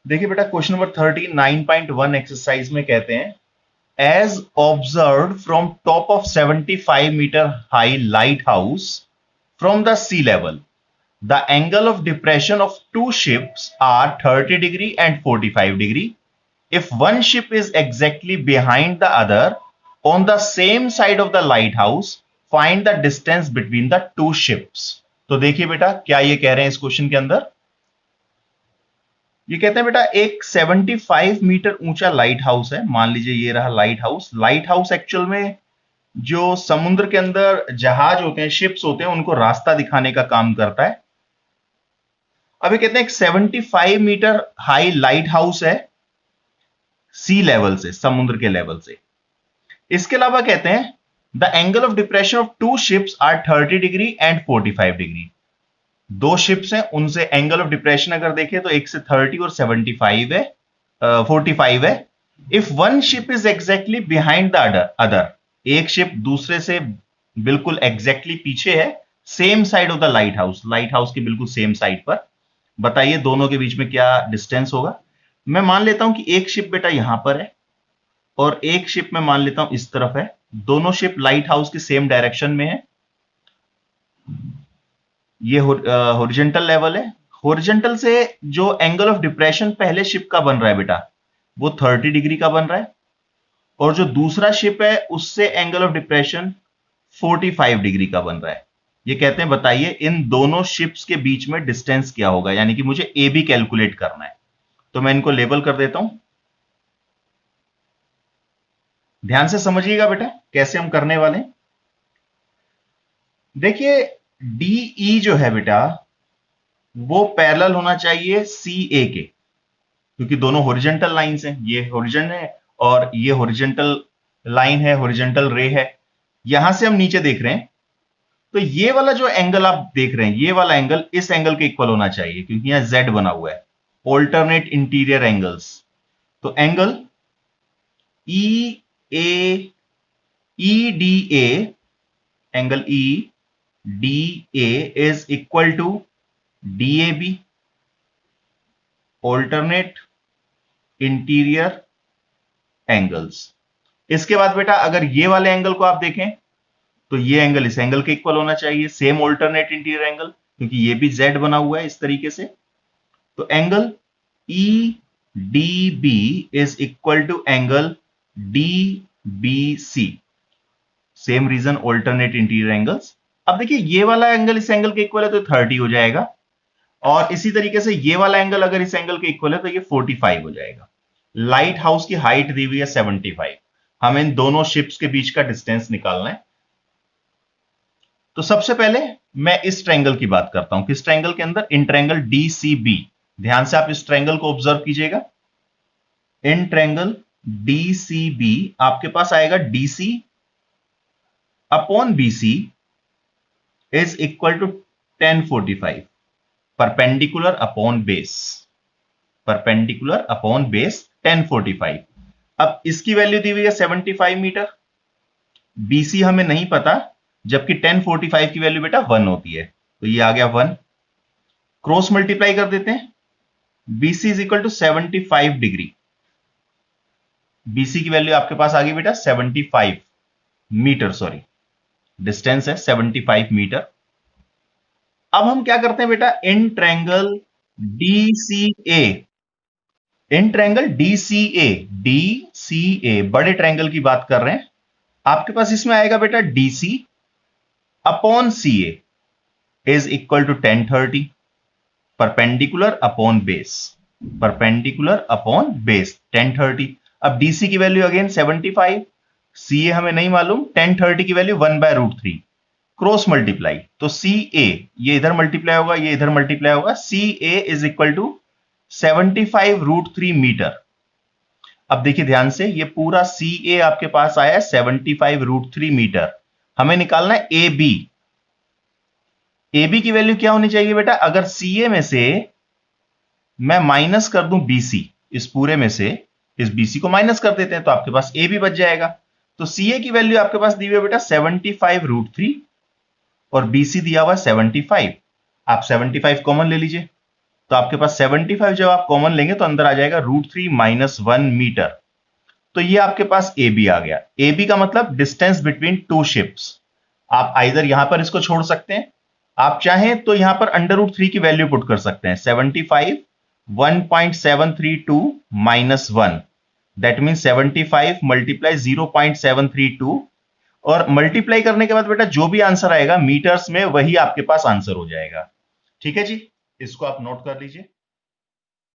देखिए बेटा, question number 39.1 exercise में कहते हैं, as observe from top of 75 metre high lighthouse from the sea level, the angle of depression of two ships are 30 degree and 45 degree. If one ship is exactly behind the other on the same side of the lighthouse, find the distance between the two ships. तो देखिए बेटा, क्या ये कह रहे हैं इस question के अंदर? ये कहते हैं बेटा, एक 75 मीटर ऊंचा लाइट हाउस है. मान लीजिए ये रहा light house. Light house actual में जो समुद्र के अंदर जहाज होते हैं, शिप्स होते हैं, उनको रास्ता दिखाने का काम करता है. अब ये कहते हैं एक 75 मीटर हाई लाइट हाउस है सी लेवल से, समुद्र के लेवल से. इसके अलावा कहते हैं the angle of depression of two ships are 30 degree and 45 degree. दो शिप्स हैं, उनसे एंगल ऑफ डिप्रेशन अगर देखें तो एक से 30 और 75 है, 45 है. If one ship is exactly behind the other, एक शिप दूसरे से बिल्कुल एग्जैक्टली पीछे है, same side of the light house की बिल्कुल सेम साइड पर. बताइए दोनों के बीच में क्या डिस्टेंस होगा? मैं मान लेता हूं कि एक शिप बेटा यहां पर है और एक शिप मैं मान लेता हूं इस तरफ है. दोनों शिप लाइट हाउस के सेम डायरेक्शन में है. ये हॉरिजॉन्टल लेवल है. हॉरिजॉन्टल से जो एंगल ऑफ डिप्रेशन पहले शिप का बन रहा है बेटा, वो 30 डिग्री का बन रहा है, और जो दूसरा शिप है उससे एंगल ऑफ डिप्रेशन 45 डिग्री का बन रहा है. ये कहते हैं बताइए इन दोनों शिप्स के बीच में डिस्टेंस क्या होगा, यानी कि मुझे ए बी कैलकुलेट करना है. तो मैं इनको लेबल कर देता हूं. ध्यान से समझिएगा बेटा कैसे हम करने वाले हैं. देखिए डीई जो है बेटा, वो पैरेलल होना चाहिए सी ए के, क्योंकि दोनों हॉरिजॉन्टल लाइंस हैं. ये हॉरिजॉन्टल है और ये हॉरिजॉन्टल लाइन है, हॉरिजॉन्टल रे है. यहां से हम नीचे देख रहे हैं तो ये वाला जो एंगल आप देख रहे हैं, ये वाला एंगल इस एंगल के इक्वल होना चाहिए, क्योंकि यहां जेड बना हुआ है, ऑल्टरनेट इंटीरियर एंगल्स. तो angle E A E D A, angle E D A is equal to D A B, alternate interior angles. इसके बाद बेटा अगर ये वाले एंगल को आप देखें तो ये एंगल इस एंगल के इक्वल होना चाहिए, सेम ऑल्टरनेट इंटीरियर एंगल, क्योंकि ये भी जेड बना हुआ है इस तरीके से. तो angle E D B is equal to angle D B C. Same reason, alternate interior angles. अब देखिए ये वाला एंगल इस एंगल के इक्वल है तो 30 हो जाएगा, और इसी तरीके से ये वाला एंगल अगर इस एंगल के इक्वल है तो ये 45 हो जाएगा. लाइट हाउस की हाइट दी हुई है 75. हमें इन दोनों शिप्स के बीच का डिस्टेंस निकालना है. तो सबसे पहले मैं इस ट्रायंगल की बात करता हूं. किस ट्रायंगल के अंदर? In triangle DCB. ध्यान से आप इस ट्रायंगल को ऑब्जर्व कीजिएगा. इन ट्रायंगल डीसीबी आपके पास आएगा DC upon BC is equal to 1045, perpendicular upon base. Perpendicular upon base 1045. अब इसकी वैल्यू दी हुई है 75 मीटर. बीसी हमें नहीं पता, जबकि 1045 की वैल्यू बेटा 1 होती है, तो ये आ गया 1. क्रॉस मल्टीप्लाई कर देते हैं. BC is equal to 75 degree. BC की वैल्यू आपके पास आ गई बेटा 75 मीटर, सॉरी डिस्टेंस है 75 मीटर. अब हम क्या करते हैं बेटा, in triangle DCA, in triangle DCA, DCA बड़े ट्रायंगल की बात कर रहे हैं. आपके पास इसमें आएगा बेटा DC upon C A is equal to 1030, perpendicular upon base. Perpendicular upon base 1030. अब डीसी की वैल्यू अगेन 75, सी ए हमें नहीं मालूम, 1030 की वैल्यू 1/√3. क्रॉस मल्टीप्लाई, तो सी ए ये इधर मल्टीप्लाई होगा, ये इधर मल्टीप्लाई होगा. सी A is equal to 75√3 metre. अब देखिए ध्यान से, ये पूरा सी ए आपके पास आया 75√3 मीटर. हमें निकालना है ए बी. ए बी की वैल्यू क्या होनी चाहिए बेटा? अगर सी ए में से मैं माइनस कर दूं बीसी, इस पूरे में से इस बीसी को माइनस कर देते हैं तो आपके पास ए बी बच जाएगा. तो सी ए की वैल्यू आपके पास दी हुई है बेटा 75√3 और बीसी दिया हुआ 75. आप 75 कॉमन ले लीजिए. तो आपके पास 75 जब आप कॉमन लेंगे तो अंदर आ जाएगा √3 - 1 मीटर। तो ये आपके पास ए बी आ गया। ए बी का मतलब डिस्टेंस बिटवीन टू शिप्स। आप आइदर यहां पर इसको छोड़ सकते हैं, आप चाहें तो यहां पर √3 की वैल्यू पुट कर सकते हैं। 75 1.732 - 1, दैट मीन 75 × 0.732, और मल्टीप्लाई करने के बाद बेटा जो भी आंसर आएगा मीटर्स में, वही आपके पास आंसर हो जाएगा। ठीक है जी, इसको आप नोट कर लीजिए।